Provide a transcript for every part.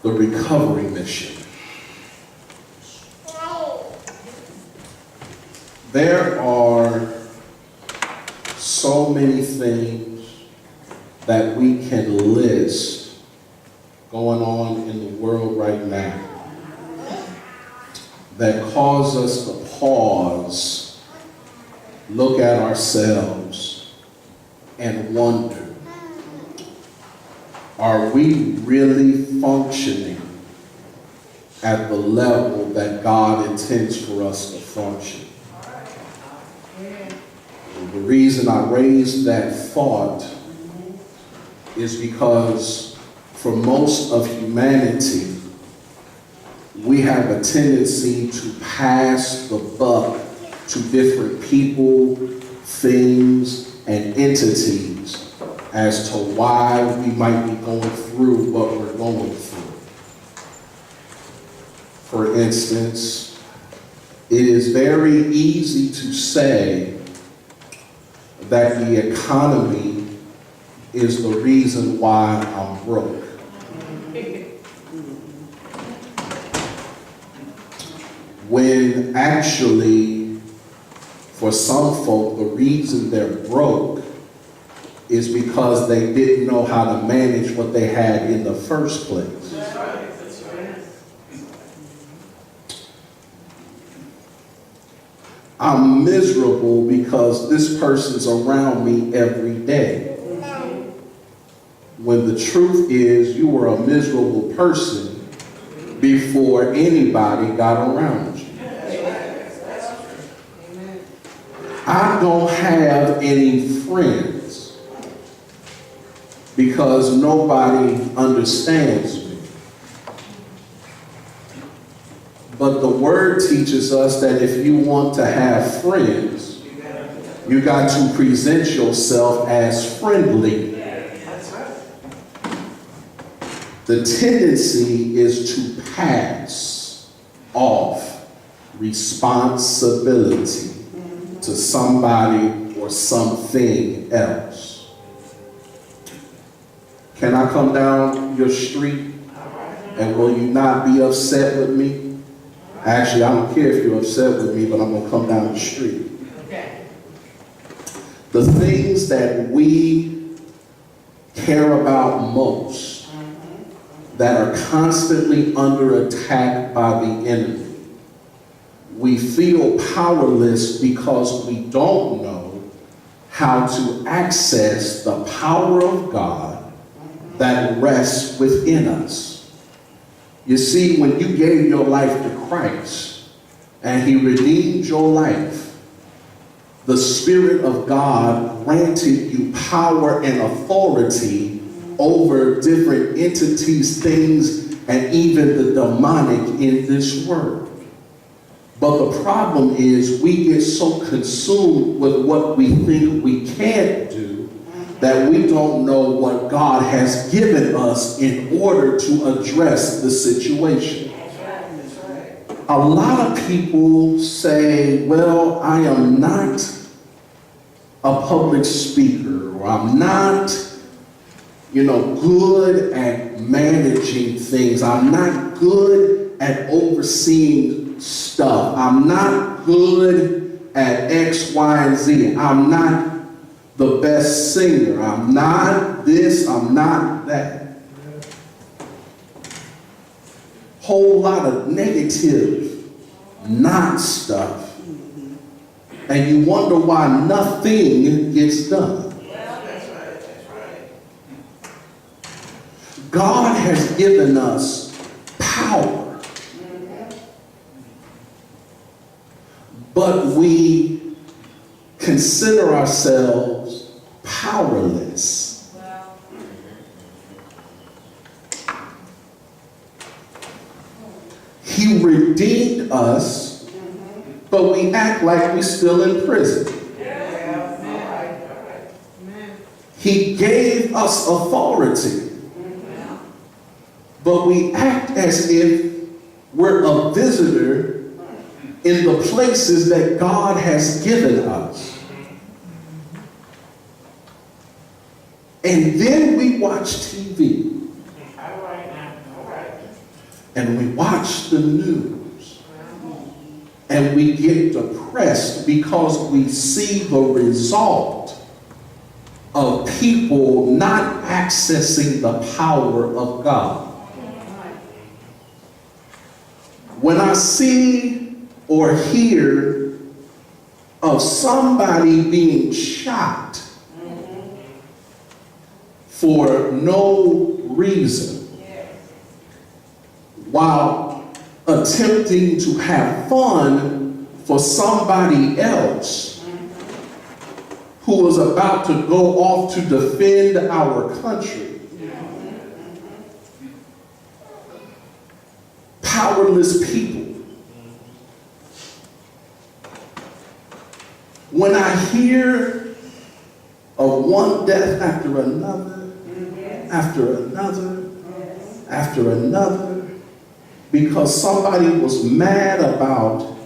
the recovery mission. There are so many things that we can list going on in the world right now that cause us to pause, look at ourselves, and wonder, are we really functioning at the level that God intends for us to function? The reason I raised that thought is because for most of humanity, we have a tendency to pass the buck to different people, things, and entities as to why we might be going through what we're going through. For instance, it is very easy to say that the economy is the reason why I'm broke. When actually, for some folk, the reason they're broke is because they didn't know how to manage what they had in the first place. That's right. That's right. I'm miserable because this person's around me every day. When the truth is, you were a miserable person before anybody got around you. I don't have any friends because nobody understands me. But the word teaches us that if you want to have friends, you got to present yourself as friendly. The tendency is to pass off responsibility to somebody or something else. Can I come down your street and will you not be upset with me? Actually, I don't care if you're upset with me, but I'm going to come down the street. Okay. The things that we care about most, that are constantly under attack by the enemy, we feel powerless because we don't know how to access the power of God that rests within us. You see, when you gave your life to Christ and He redeemed your life, the Spirit of God granted you power and authority over different entities, things, and even the demonic in this world. But the problem is we get so consumed with what we think we can't do that we don't know what God has given us in order to address the situation. A lot of people say, well, I am not a public speaker, or I'm not, good at managing things. I'm not good at overseeing stuff. I'm not good at X, Y, and Z. I'm not the best singer. I'm not this, I'm not that. Whole lot of negative, not stuff. And you wonder why nothing gets done. God has given us power, but we consider ourselves powerless. He redeemed us, but we act like we're still in prison. He gave us authority, but we act as if we're a visitor in the places that God has given us. And then we watch TV. and we watch the news and we get depressed because we see the result of people not accessing the power of God. When I see or hear of somebody being shot for no reason, while attempting to have fun for somebody else who was about to go off to defend our country, powerless people. When I hear of one death after another, after another, after another, because somebody was mad about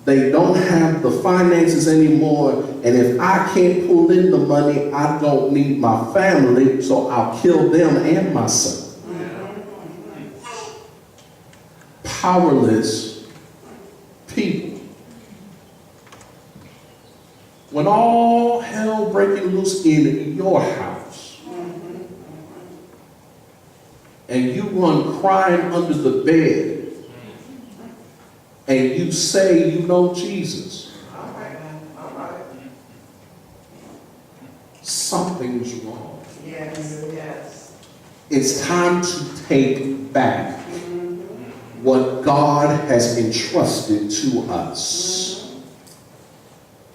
they don't have the finances anymore, and if I can't pull in the money, I don't need my family, so I'll kill them and myself. Powerless people. When all hell breaking loose in your house, and you run crying under the bed, and you say you know Jesus, something's wrong. Yes. It's time to take back what God has entrusted to us.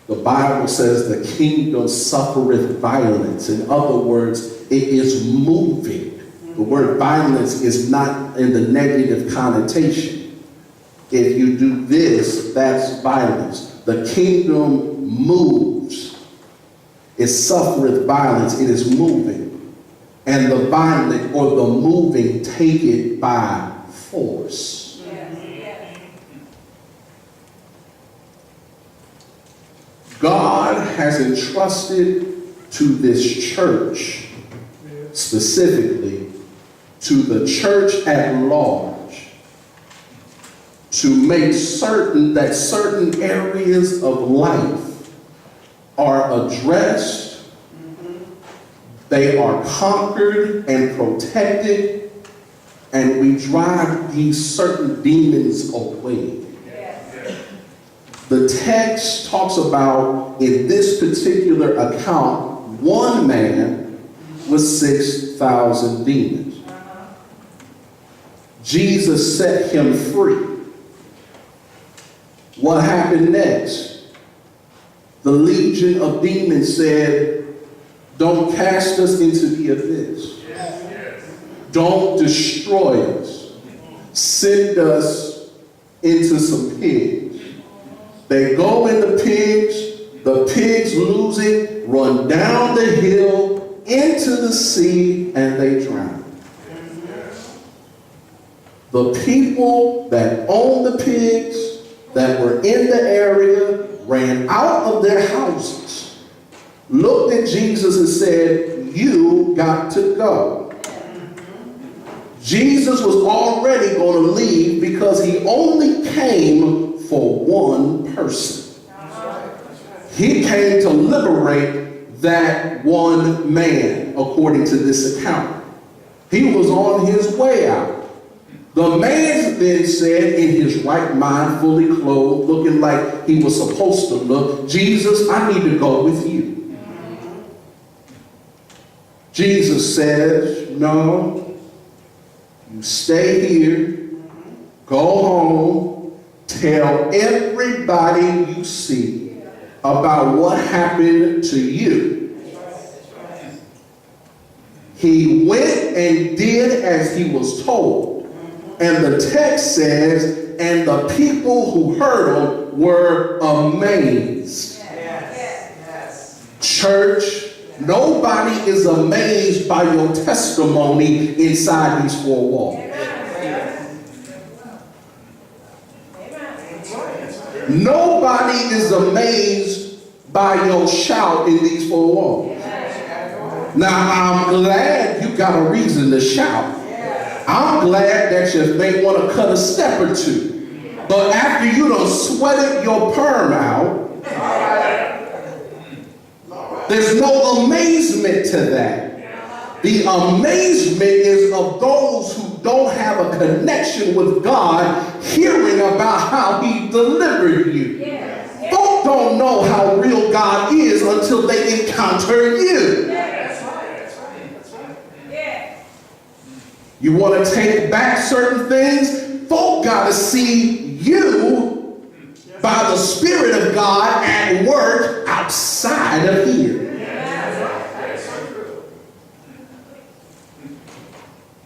The Bible says the kingdom suffereth violence. In other words, it is moving. The word violence is not in the negative connotation. If you do this, that's violence. The kingdom moves. It suffereth violence. It is moving. And the violent or the moving take it by force. God has entrusted to this church, specifically to the church at large, to make certain that certain areas of life are addressed, they are conquered and protected, and we drive these certain demons away. The text talks about, in this particular account, one man with 6,000 demons. Jesus set him free. What happened next? The legion of demons said, don't cast us into the abyss. Don't destroy us. Send us into some pigs. They go in the pigs lose it, run down the hill into the sea, and they drown. The people that owned the pigs, that were in the area, ran out of their houses, looked at Jesus and said, you got to go. Jesus was already going to leave because he only came for one person. He came to liberate that one man, according to this account. He was on his way out. The man then said, in his right mind, fully clothed, looking like he was supposed to look, Jesus, I need to go with you. Jesus says, no, you stay here, go home, tell everybody you see about what happened to you. He went and did as he was told. And the text says, and the people who heard him were amazed. Church, nobody is amazed by your testimony inside these four walls. Nobody is amazed by your shout in these four walls. Now, I'm glad you got a reason to shout. I'm glad that you may want to cut a step or two. But after you done sweated your perm out, there's no amazement to that. The amazement is of those who don't have a connection with God, hearing about how He delivered you. Folk don't know how real God is until they encounter you. You want to take back certain things? Folk got to see you by the Spirit of God at work outside of here.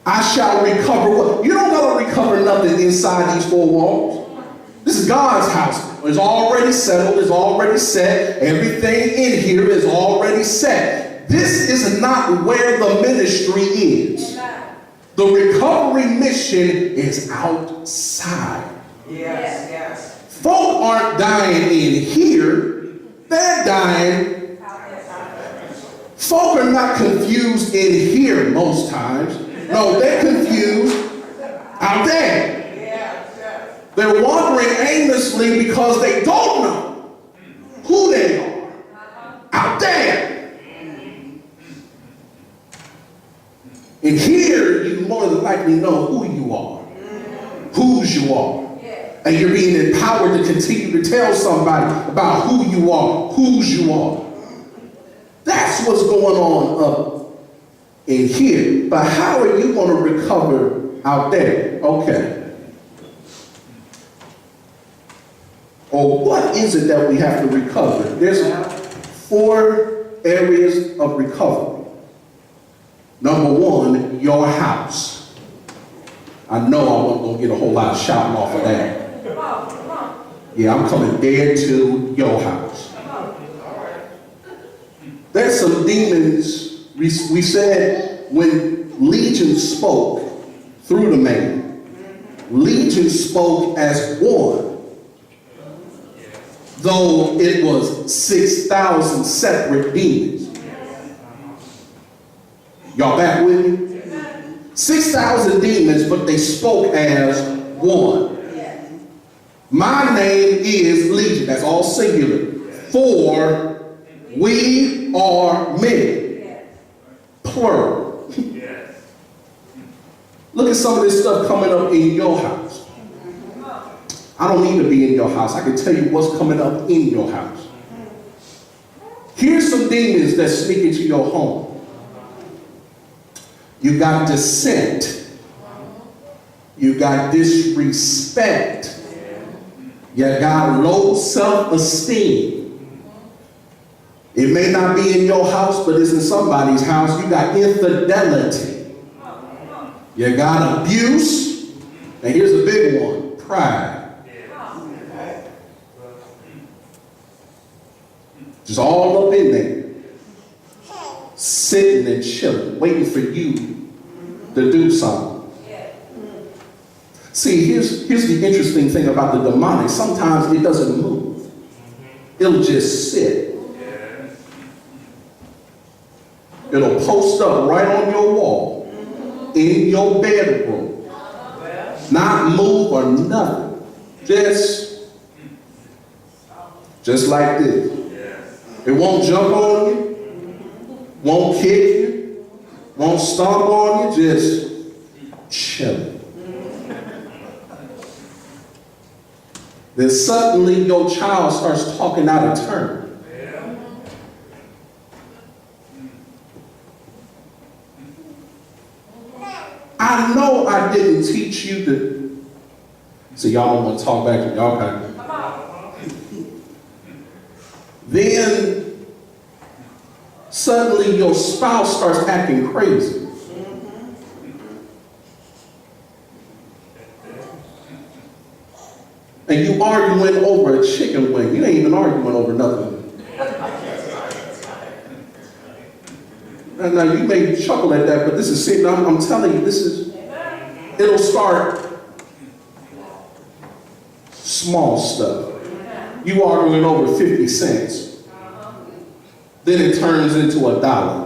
I shall recover what? You don't got to recover nothing inside these four walls. This is God's house. It's already settled. It's already set. Everything in here is already set. This is not where the ministry is. The recovery mission is outside. Yes. Folk aren't dying in here. They're dying. Folk are not confused in here most times. No, they're confused out there. They're wandering aimlessly because they don't know who they are out there. And here, you more than likely know who you are, whose you are. And you're being empowered to continue to tell somebody about who you are, whose you are. That's what's going on up in here. But how are you going to recover out there? Okay. Or what is it that we have to recover? There's 4 areas of recovery. Number 1, your house. I know I wasn't going to get a whole lot of shouting off of that. Yeah, I'm coming dead to your house. There's some demons. We said when Legion spoke through the man, Legion spoke as one, though it was 6,000 separate demons. Y'all back with me? 6,000 demons, but they spoke as one. My name is Legion. That's all singular. For we are many. Plural. Look at some of this stuff coming up in your house. I don't need to be in your house. I can tell you what's coming up in your house. Here's some demons that sneak into your home. You got dissent. You got disrespect. You got low self-esteem. It may not be in your house, but it's in somebody's house. You got infidelity. You got abuse. And here's a big one, pride. Just all up in there. Sitting and chilling, waiting for you to do something. See, here's the interesting thing about the demonic. Sometimes it doesn't move. It'll just sit. It'll post up right on your wall, in your bedroom. Not move or nothing. Just like this. It won't jump on you, won't kick you, won't stomp on you, just chill. Then suddenly your child starts talking out of turn. I know I didn't teach you to. So y'all don't want to talk back to y'all. Okay. Then suddenly your spouse starts acting crazy. And you arguing over a chicken wing. You ain't even arguing over nothing. Now you may chuckle at that, but this is sitting. I'm telling you, this is. It'll start small stuff. You arguing over 50 cents. Then it turns into $1.